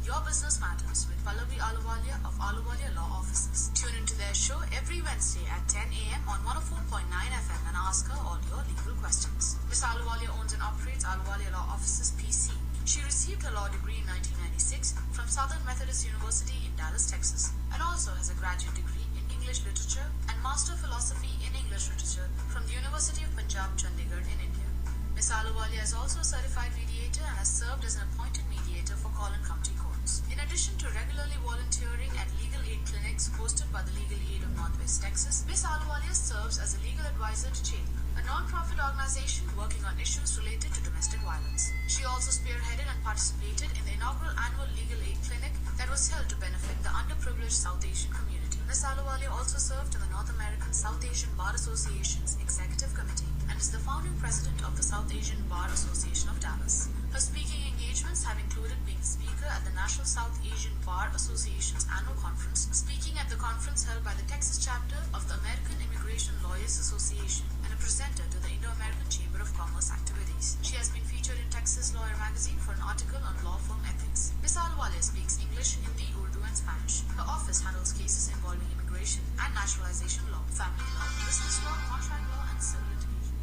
Your Business Matters with Pallavi Ahluwalia of Ahluwalia Law Offices. Tune into their show every Wednesday at 10 a.m. on 104.9 FM and ask her all your legal questions. Ms. Ahluwalia owns and operates Ahluwalia Law Offices PC. She received her law degree in 1996 from Southern Methodist University in Dallas, Texas, and also has a graduate degree in English Literature and Master of Philosophy in English Literature from the University of Punjab, Chandigarh in India. Ms. Ahluwalia is also a certified mediator and has served as an appointed mediator for Collin County Courts. In addition to regularly volunteering at legal aid clinics hosted by the Legal Aid of Northwest Texas, Ms. Ahluwalia serves as a legal advisor to CHAIN, a non-profit organization working on issues related to domestic violence. She also spearheaded and participated in the inaugural annual legal aid clinic that was held to benefit the underprivileged South Asian community. Ms. Ahluwalia also served on the North American South Asian Bar Association's Executive Committee and is the founding president of the South Asian Bar Association of Dallas. Her speaking engagements have included being speaker at the National South Asian Bar Association's annual conference, speaking at the conference held by the Texas chapter of the American Immigration Lawyers Association, and a presenter to the Indo-American Chamber of Commerce activities. She has been featured in Texas Lawyer magazine for an article on law firm ethics. Ms. Ahluwalia speaks English, Hindi, Urdu, and Spanish. Her office handles cases involving immigration and naturalization law, family law, business law, contract law, and civil litigation.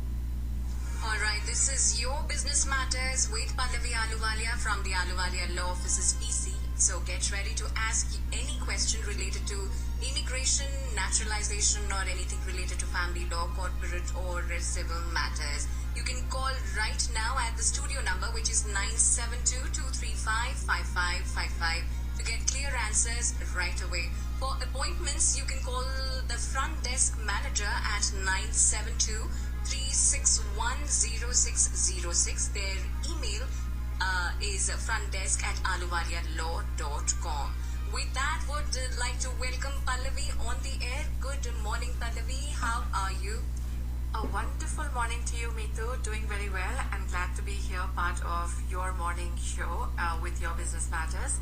Alright, this is Your Business Matters with Pallavi Ahluwalia from the Ahluwalia Law Offices PC. So get ready to ask any question related to immigration, naturalization, or anything related to family law, corporate, or civil matters. You can call right now at the studio number, which is 972-235-5555 to get clear answers right away. For appointments, you can call the front desk manager at 972-361-0606. Their email is frontdesk@ahluwalialaw.com. With that, would like to welcome Pallavi on the air. Good morning, Pallavi. How are you? A wonderful morning to you, Meetu. Doing very well. I'm glad to be here, part of your morning show with Your Business Matters.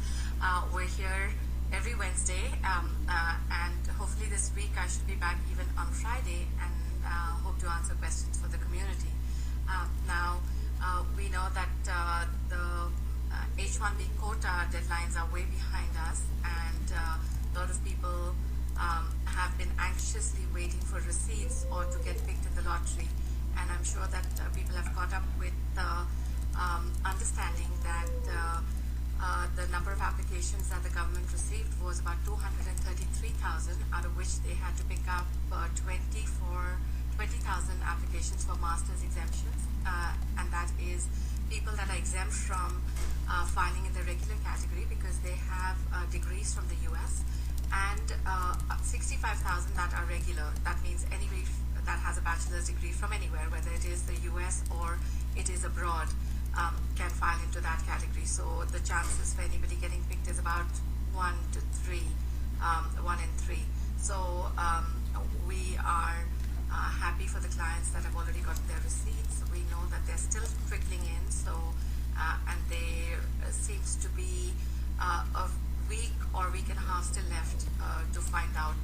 We're here every Wednesday, and hopefully this week I should be back even on Friday and hope to answer questions for the community. Now, we know that the H-1B quota deadlines are way behind us, and a lot of people have been anxiously waiting for receipts or to get picked in the lottery. And I'm sure that people have caught up with the understanding that the number of applications that the government received was about 233,000, out of which they had to pick up 20,000 applications for master's exemptions, and that is people that are exempt from filing in the regular category because they have degrees from the US, and 65,000 that are regular. That means anybody that has a bachelor's degree from anywhere, whether it is the US or it is abroad, can file into that category. So the chances for anybody getting picked is about 1 to 3, 1 in 3. So we are happy for the clients that have already gotten their receipts. We know that they're still trickling in, so and there seems to be a week or week and a half still left to find out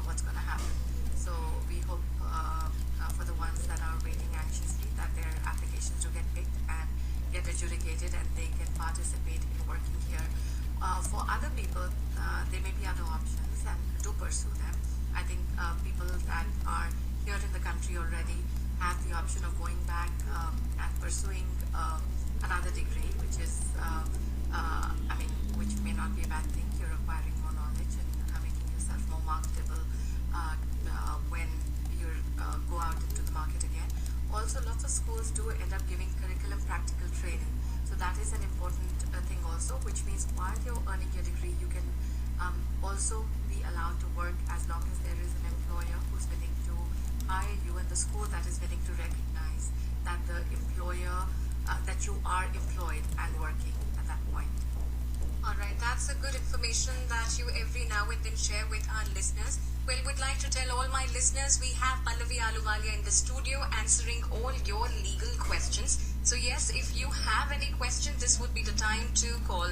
what's going to happen. So we hope for the ones that are waiting anxiously that their applications will get picked and get adjudicated and they can participate in working here. For other people, there may be other options, and do pursue them. I think people that are here in the country already have the option of going back and pursuing another degree, which is, which may not be a bad thing. You're acquiring more knowledge and making yourself more marketable when you go out into the market again. Also, lots of schools do end up giving curriculum practical training. So that is an important thing also, which means while you're earning your degree, you can also be allowed to work as long as there is an employer who's willing to hire you and the school that is willing to recognize that the employer, that you are employed and working at that point. Alright, that's a good information that you every now and then share with our listeners. Well, would like to tell all my listeners we have Pallavi Ahluwalia in the studio answering all your legal questions. So yes, if you have any questions, this would be the time to call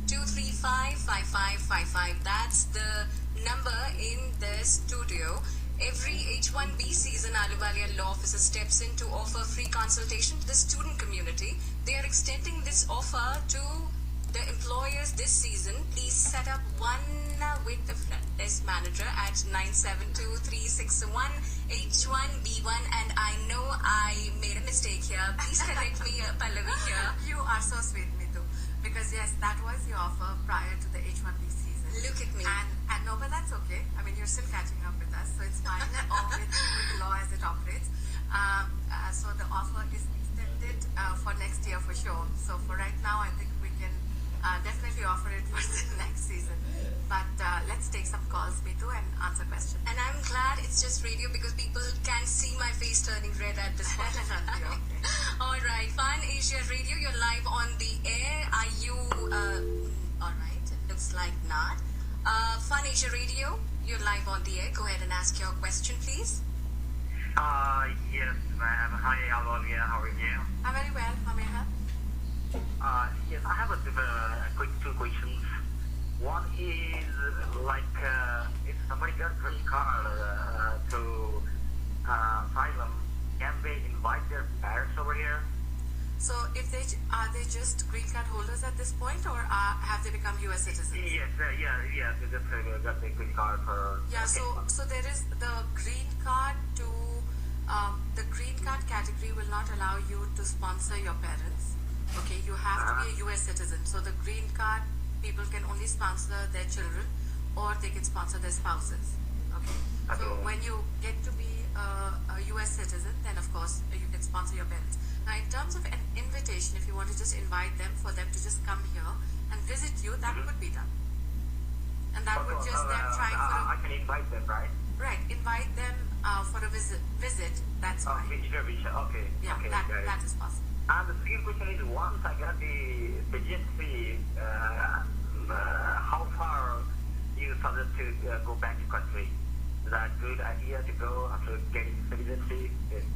972-235-5555. That's the number in the studio. Every H-1B season, Ahluwalia Law Offices steps in to offer free consultation to the student community. They are extending this offer to the employers Matters this season, please set up one with the front desk manager at 972-361-H1B1. And I know I made a mistake here. Please correct me, Pallavi here. You are so sweet, Mitu. Because yes, that was your offer prior to the H1B season. Look at me. And no, but that's okay. I mean, you're still catching up with us, so it's fine. Or with law as it operates. So the offer is extended for next year for sure. So for right now, I think we can definitely offer it for the next season. But let's take some calls, Mitu, and answer questions. And I'm glad it's just radio because people can see my face turning red at this point. Okay. All right, Fun Asia Radio, you're live on the air. Are you, all right, it looks like not. Fun Asia Radio, you're live on the air. Go ahead and ask your question, please. Yes, ma'am. Hi, Aluwalia. How are you? I'm very well. How may I help? Yes, I have a quick two questions. One is if somebody got green card to asylum, can they invite their parents over here? So if are they just green card holders at this point, or have they become U.S. citizens? Yes, they just got the green card for. Yeah. So there is the green card to the green card category will not allow you to sponsor your parents. Okay, you have to be a U.S. citizen. So the green card people can only sponsor their children, or they can sponsor their spouses. Okay. So when you get to be a U.S. citizen, then of course you can sponsor your parents. Now, in terms of an invitation, if you want to just invite them for them to just come here and visit you, that could be done. And that would just them trying for I can invite them, right? Right, invite them for a visit. That's fine. Okay. Yeah, okay, that is possible. And the second question is, once I got the citizenship, how far you suggest to go back to country? Is that a good idea to go after getting citizenship?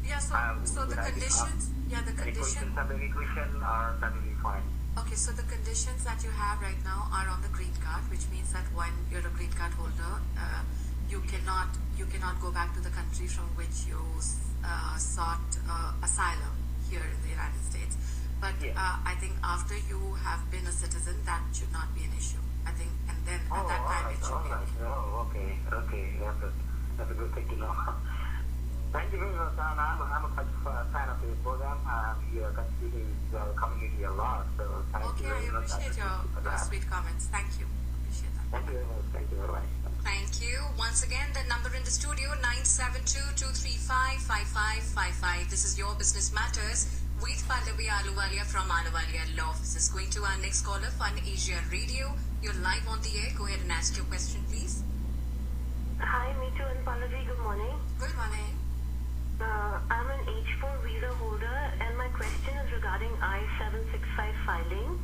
Yeah, so the conditions, Any questions of immigration are that will be fine. Okay, so the conditions that you have right now are on the green card, which means that when you're a green card holder, you cannot go back to the country from which you sought asylum here in the United States. But I think after you have been a citizen, that should not be an issue. I think, and then at that time it should be. Okay. That's a good thing to know. Thank you very much, and I'm a fan of your program. You're contributing to our community a lot, so thank you Okay, very I much. appreciate your sweet comments. Thank you. Appreciate that. Thank you very much. Thank you very much. Thank you. Once again, the number in the studio, 972-235-5555. This is Your Business Matters with Pallavi Ahluwalia from Ahluwalia Law Offices. Going to our next caller, Fun Asia Radio. You're live on the air. Go ahead and ask your question, please. Hi, Mitu and Pallavi. Good morning. Good morning. I'm an H4 visa holder, and my question is regarding I-765 filing.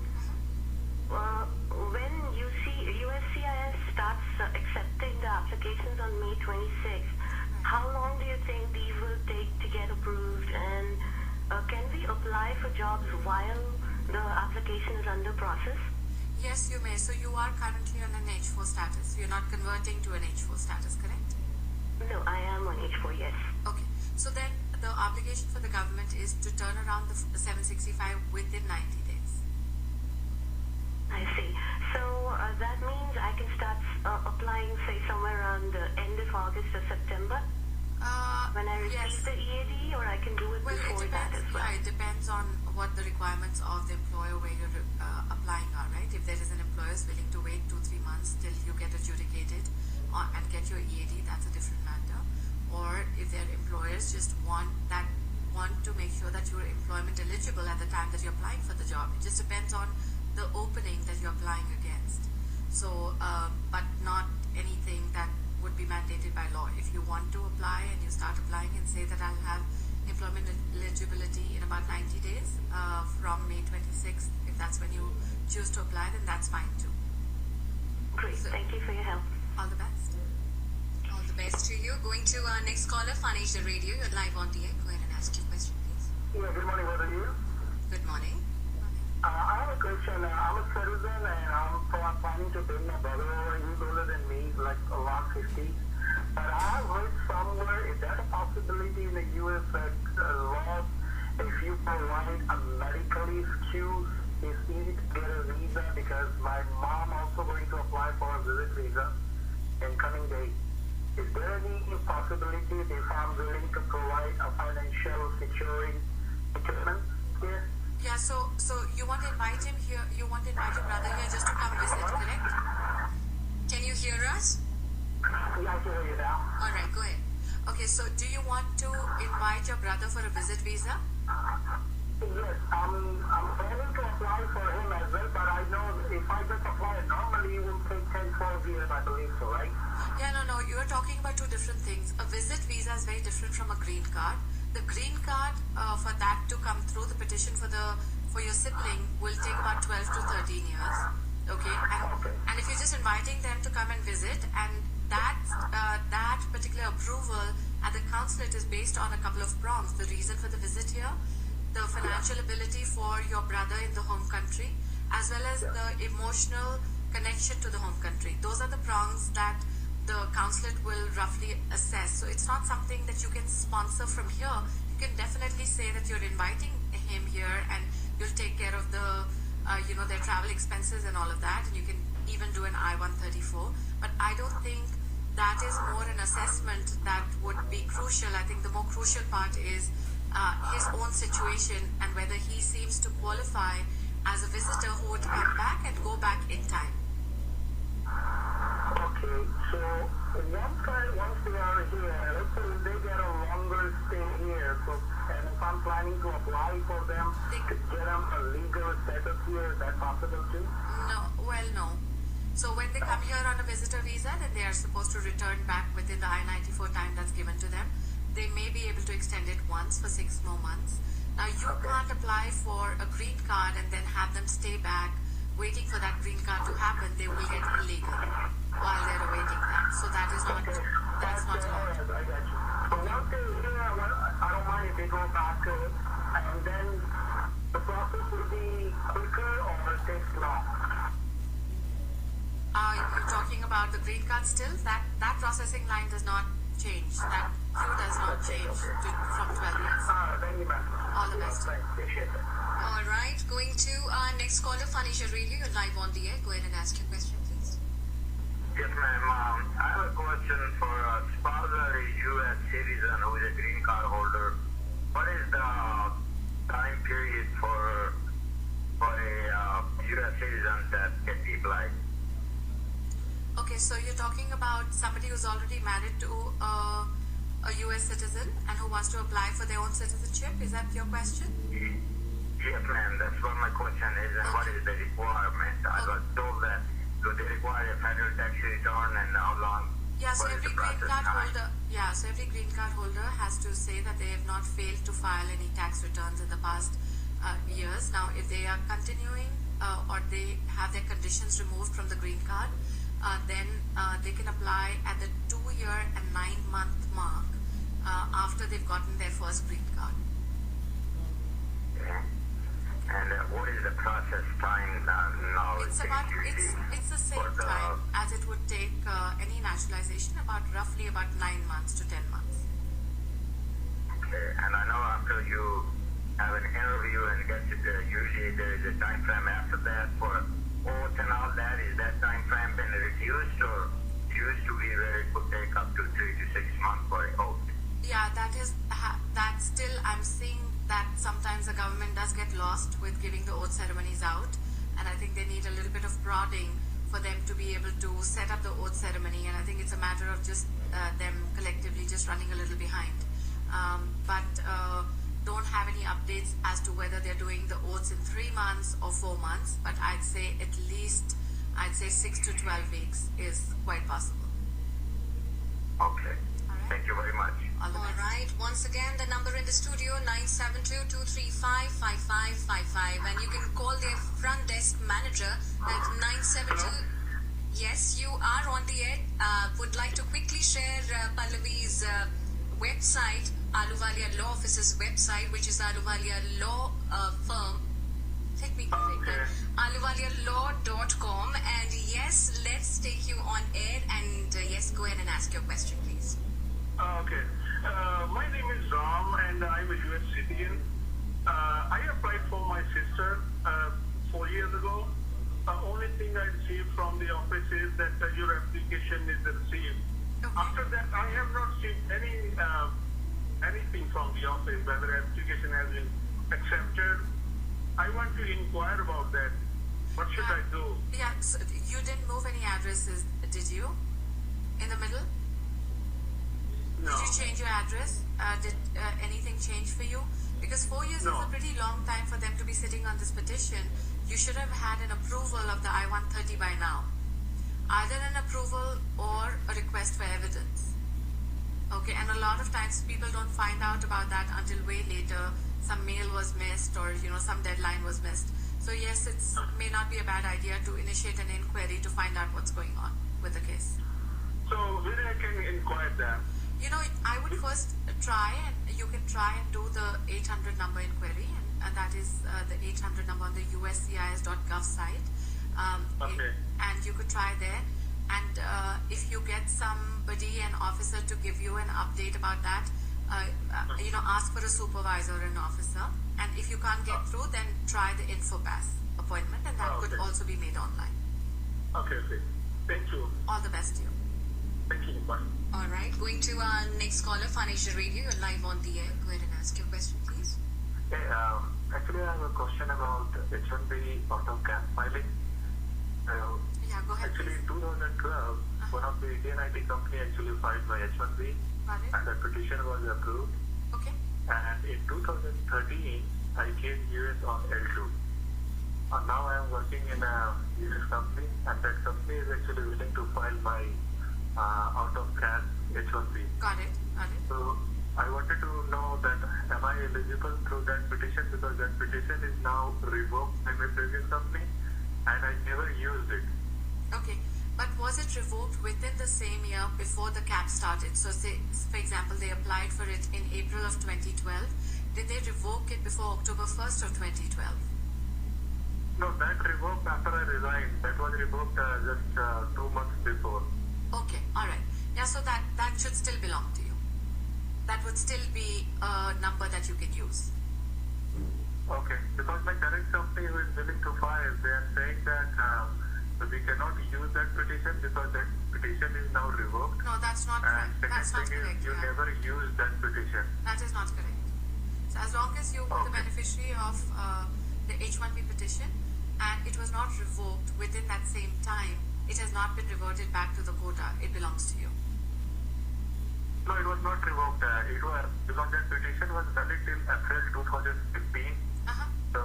When USCIS starts accepting the applications on May 26th, how long do you think these will take to get approved? And can we apply for jobs while the application is under process? Yes, you may. So you are currently on an H4 status. You're not converting to an H4 status, correct? No, I am on H4, yes. Okay. So then the obligation for the government is to turn around the 765 within 90 days. I see. So that means I can start applying, say, somewhere around the end of August or September when I receive the EAD, or I can do it before that as well? Yeah, it depends on what the requirements of the employer where you're applying are, right? If there is an employer who's willing to wait 2-3 months till you get adjudicated and get your EAD, that's a different matter. Or if their employers just want to make sure that you're employment eligible at the time that you're applying for the job. It just depends on the opening that you're applying against. So, but not anything that would be mandated by law. If you want to apply and you start applying and say that I'll have employment eligibility in about 90 days from May 26th, if that's when you choose to apply, then that's fine too. Great. So, thank you for your help. all the best. All the best to you. Going to our next caller, Fun Asia Radio. You're live on the air. Go ahead and ask your question, please. Yeah, good morning, what are you? Good morning. I have a question. I'm a citizen and I'm planning to bring my brother over. He's older than me, like around 50. But I have heard somewhere, is that a possibility in the U.S. laws, if you provide a medically excused it's easy to get a visa because my mom also going to apply for a visit visa in coming days. Is there any possibility if I'm willing to provide a financial securing settlement here? Yeah, so you want to invite him here, you want to invite your brother here just to come visit, correct? Can you hear us? Yeah, I can hear you now. All right, go ahead. Okay, so do you want to invite your brother for a visit visa? Yes, I'm planning to apply for him as well, but I know if I just apply normally it will take 10-12 years, I believe so, right? Yeah, no, you're talking about two different things. A visit visa is very different from a green card. The green card, for that to come through, the petition for your sibling will take about 12 to 13 years. Okay, and if you're just inviting them to come and visit, and that particular approval at the consulate is based on a couple of prongs. The reason for the visit here, the financial ability for your brother in the home country, as well as the emotional connection to the home country. Those are the prongs that the consulate will roughly assess. So it's not something that you can sponsor from here. You can definitely say that you're inviting him here and you'll take care of the, their travel expenses and all of that. And you can even do an I-134. But I don't think that is more an assessment that would be crucial. I think the more crucial part is his own situation and whether he seems to qualify as a visitor who would come back and go back in time. Okay, so once they are here, let's say if they get a longer stay here, so and if I'm planning to apply for them to get them a legal status here, is that possible too? No. So when they come here on a visitor visa, then they are supposed to return back within the I-94 time that's given to them. They may be able to extend it once for 6 more months. Now you can't apply for a green card and then have them stay back waiting for that green card to happen. They will get illegal while they're awaiting that. So that is not, that's not allowed. I got you. So once they're here, I don't mind if they go back and then the process will be quicker or it takes long? You're talking about the green card still? That processing line does not change. That queue does not change from 12 years. Thank you, ma'am. All the best. Appreciate it. All right, going to our next caller, Fanisha Radio. You're live on the air. Go ahead and ask your question, please. Yes, ma'am. I have a question for a spouse or a U.S. citizen who is a green card holder. What is the time period for a U.S. citizen that can be applied? Okay, so you're talking about somebody who's already married to a U.S. citizen and who wants to apply for their own citizenship. Is that your question? Yes, ma'am. That's what my question is. And what is the requirement? I was told that do they require a federal tax return and how long? Yeah, so what is every the green process card time? holder, every green card holder has to say that they have not failed to file any tax returns in the past years. Now, if they are continuing or they have their conditions removed from the green card, then they can apply at the 2-year and 9-month mark after they've gotten their first green card. Okay. And what is the process time now? It's the same time as it would take any naturalization, roughly about 9 months to 10 months. Okay. And I know after you have an interview and get to usually there is a time frame after that for oath and all that. Is that time frame been reduced or used to be where it could take up to 3 to 6 months for an oath? Yeah, that still I'm seeing that sometimes the government does get lost with giving the oath ceremonies out, and I think they need a little bit of prodding for them to be able to set up the oath ceremony, and I think it's a matter of just them collectively just running a little behind. But don't have any updates as to whether they're doing the oaths in 3 months or 4 months, but I'd say 6 to 12 weeks is quite possible. Okay. All right. Thank you very much. All the All best. right, once again, the number in the studio, 972-235-5555. And you can call their front desk manager at 972... Yes, you are on the air. Would like to quickly share Pallavi's website, Ahluwalia Law Office's website, which is Ahluwalia Law Firm. Let me correct that. AhluwaliaLaw.com. And yes, let's take you on air. And yes, go ahead and ask your question, please. Okay. My name is Ram and I'm a U.S. citizen. I applied for my sister 4 years ago. The only thing I received from the office is that your application is received. Okay. After that, I have not received anything from the office, whether application has been accepted. I want to inquire about that. What should I do? Yeah, so you didn't move any addresses, did you? In the middle? No. Did you change your address? Did anything change for you? Because 4 years is No. a pretty long time for them to be sitting on this petition. You should have had an approval of the I-130 by now. Either an approval or a request for evidence. Okay, and a lot of times people don't find out about that until way later. Some mail was missed or, some deadline was missed. So yes, it may not be a bad idea to initiate an inquiry to find out what's going on with the case. So where I can inquire that? I would first you can try and do the 800 number inquiry, and that is the 800 number on the uscis.gov site. Okay. And you could try there. And if you get somebody, an officer, to give you an update about that, ask for a supervisor or an officer. And if you can't get through, then try the InfoPass appointment, and that could also be made online. Okay. Thank you. All the best to you. Thank you. Bye. All right, going to our next caller, Phanesia Radio. You're live on the air. Go ahead and ask your question, please. Hey, actually, I have a question about H1B auto CAP filing. Yeah, go ahead. Actually, in 2012, one of the Indian IT company actually filed my H1B, Got it. and the petition was approved. Okay. And in 2013, I came US on L2. And now I am working in a US company, and that company is actually willing to file my out of CAS H1B. Got it. So I wanted to know that am I eligible through that petition, because that petition is now revoked by my previous company and I never used it. Okay. But was it revoked within the same year before the cap started? So say, for example, they applied for it in April of 2012. Did they revoke it before October 1st of 2012? No, that revoked after I resigned. That was revoked just 2 months before. Okay, all right. Yeah, so that should still belong to you. That would still be a number that you can use. Okay, because my current company who is willing to file, they are saying that we cannot use that petition because that petition is now revoked. No, that's not And correct. second That's not thing correct. is you Yeah. never used that petition. That is not correct. So as long as you were the Okay. beneficiary of the H1B petition and it was not revoked within that same time, it has not been reverted back to the quota. It belongs to you. No, it was not revoked. It was because that petition was valid till April 2015. Uh-huh. So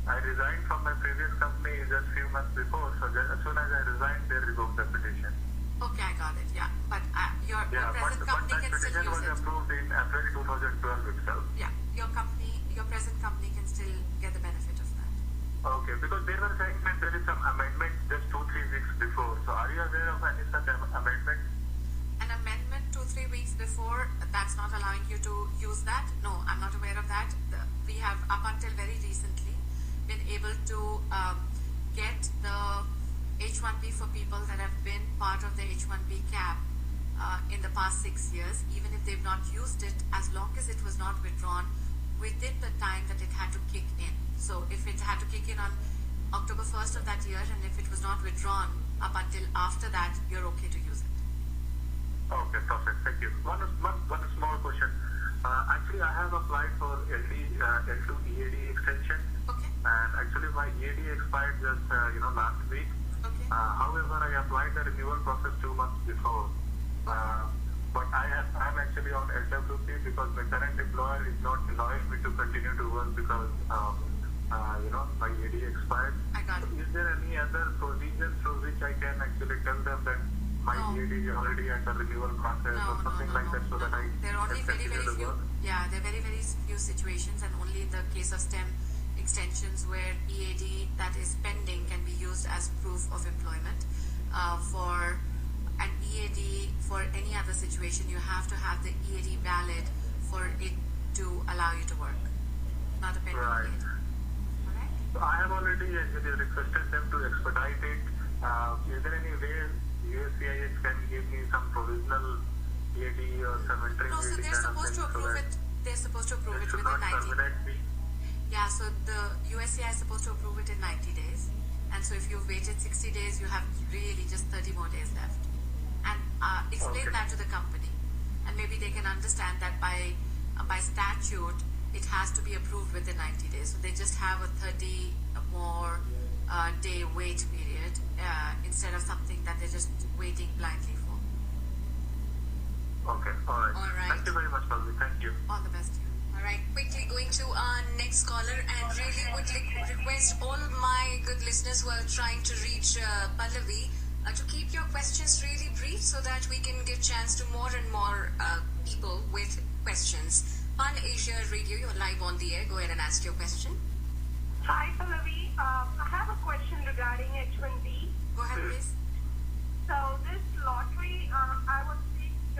I resigned from my previous company just few months before. So as soon as I resigned, they revoked the petition. Okay, I got it. Yeah, but your Yeah, present but company that can still petition use was it. approved in April 2012 itself. Yeah, your present company can still get the benefit of that. Okay, because they were saying that there is some amendment just 2-3 weeks before. So are you aware of any such amendment? An amendment 2-3 weeks before, that's not allowing you to use that? No, I'm not aware of that. We have, up until very recently, been able to get the H1B for people that have been part of the H1B cap in the past 6 years, even if they've not used it, as long as it was not withdrawn within the time that it had to kick in. So if it had to kick in on October 1st of that year, and if it was not withdrawn up until after that, you're okay to use it. Okay, perfect. Thank you. One small question. Actually, I have applied for L2 EAD extension. Okay. And actually, my EAD expired just last week. Okay. However, I applied the renewal process 2 months before. But I'm actually on LWP because my current employer is not allowing me to continue to work because my EAD expired. I got it. So is there any other procedure through which I can actually tell them that my No. EAD is already under renewal process or something like that so that I There are only can very, continue very to few. work? Yeah, there are very, very few situations, and only in the case of STEM extensions where EAD that is pending can be used as proof of employment. For an EAD, for any other situation, you have to have the EAD valid for it to allow you to work, not a pending Right. EAD. All right? So I have already actually requested them to expedite it. Is there any way USCIS can give me some provisional EAD or some interim No, so EAD they're kind of supposed thing to so approve that it. They're supposed to approve it it should within not 90. terminate me? Yeah, so the USCI is supposed to approve it in 90 days. And so if you've waited 60 days, you have really just 30 more days left. And explain that to the company. And maybe they can understand that by statute, it has to be approved within 90 days. So they just have a 30 more day wait period instead of something that they're just waiting blindly for. Okay, all right. All right. Thank you very much, Pallavi. Thank you. All the best to you. All right, quickly going to our next caller, and really would request all my good listeners who are trying to reach Pallavi to keep your questions really brief so that we can give chance to more and more people with questions. Pan Asia Radio, you're live on the air. Go ahead and ask your question. Hi, Pallavi. I have a question regarding H1B. Go ahead, please. So this lottery, I was picked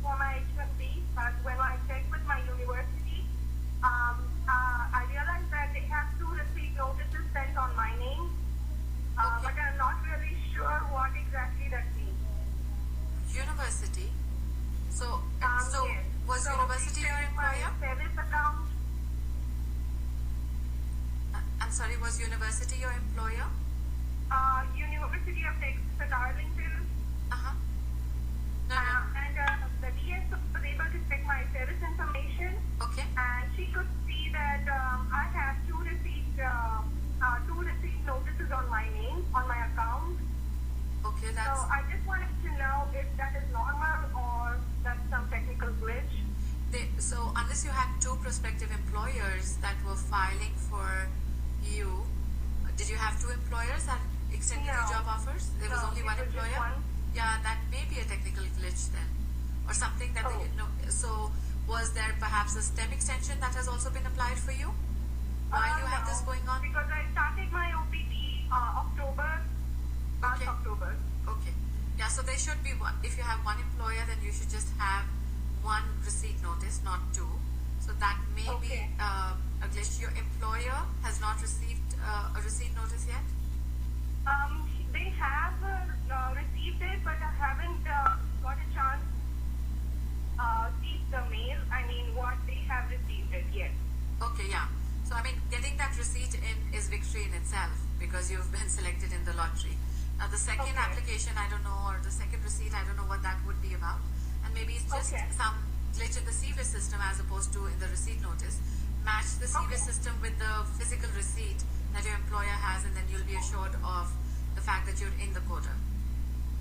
for my H1B, but when I checked with my university, I realized that they have 2 receipt notices sent on my name, but I'm not really sure what exactly that means. University. So Yes. was So university your my employer? service account. I'm sorry, was university your employer? University of Texas at Arlington. Uh-huh. No. And the DS was able to check my service information, Okay. and she could see that I have 2 receipt notices on my name, on my account. Okay, So that's... I just wanted to know if that is normal or that's some technical glitch. So unless you had 2 prospective employers that were filing for you, did you have 2 employers that extended No. the job offers? There was No, only it one was just employer? one. Yeah, that may be a technical glitch then. Or something that they, so was there perhaps a STEM extension that has also been applied for you? While you have No, this going on? because I started my OPT last Okay. October. Okay. Yeah, so there should be one. If you have one employer, then you should just have 1 receipt notice, not 2. So that may be Okay. a glitch. Your employer has not received a receipt notice yet? They have received it, but I haven't got a chance see the mail. I mean, what they have received it yet. Okay, yeah. So, I mean, getting that receipt in is victory in itself because you've been selected in the lottery. Now, the second Okay. application, I don't know, or the second receipt, I don't know what that would be about. And maybe it's just Okay. some glitch in the CVIS system as opposed to in the receipt notice. Match the CVIS Okay. system with the physical receipt that your employer has, and then you'll be assured of the fact that you're in the quota.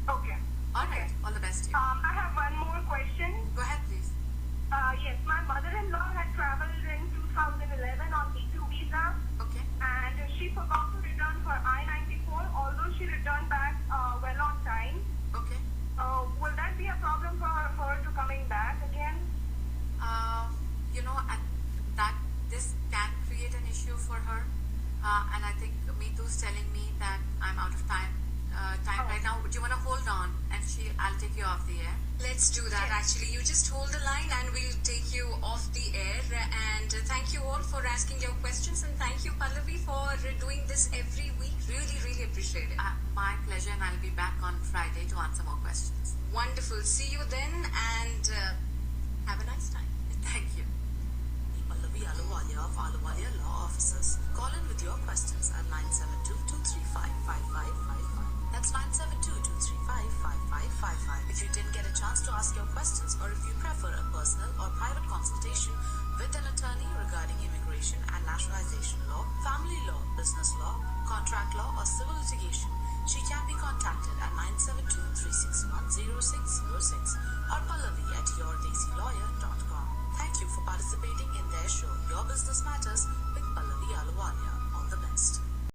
Okay. All right. All the best to you. I have one more question. Go ahead, please. Yes, my mother-in-law had traveled in 2011 on B2 visa, Okay. and she forgot to return her I-94, although she returned back well on time. Okay. Will that be a problem for her to coming back again? You know, that this can create an issue for her. And I think Meetu's telling me that I'm out of time right now. Do you want to hold on and I'll take you off the air? Let's do that. Actually, you just hold the line and we'll take you off the air. And thank you all for asking your questions, and thank you, Pallavi, for doing this every week. Really, really appreciate it. My pleasure, and I'll be back on Friday to answer more questions. Wonderful. See you then, and have a nice time. Thank you. Pallavi Ahluwalia of Ahluwalia Law Offices. Call in with your questions at 972-235-5555. That's 972-235-5555. If you didn't get a chance to ask your questions, or if you prefer a personal or private consultation with an attorney regarding immigration and nationalization law, family law, business law, contract law, or civil litigation, she can be contacted at 972-361-0606 or Pallavi@yourdaislawyer.com. Thank you for participating in their show, Your Business Matters,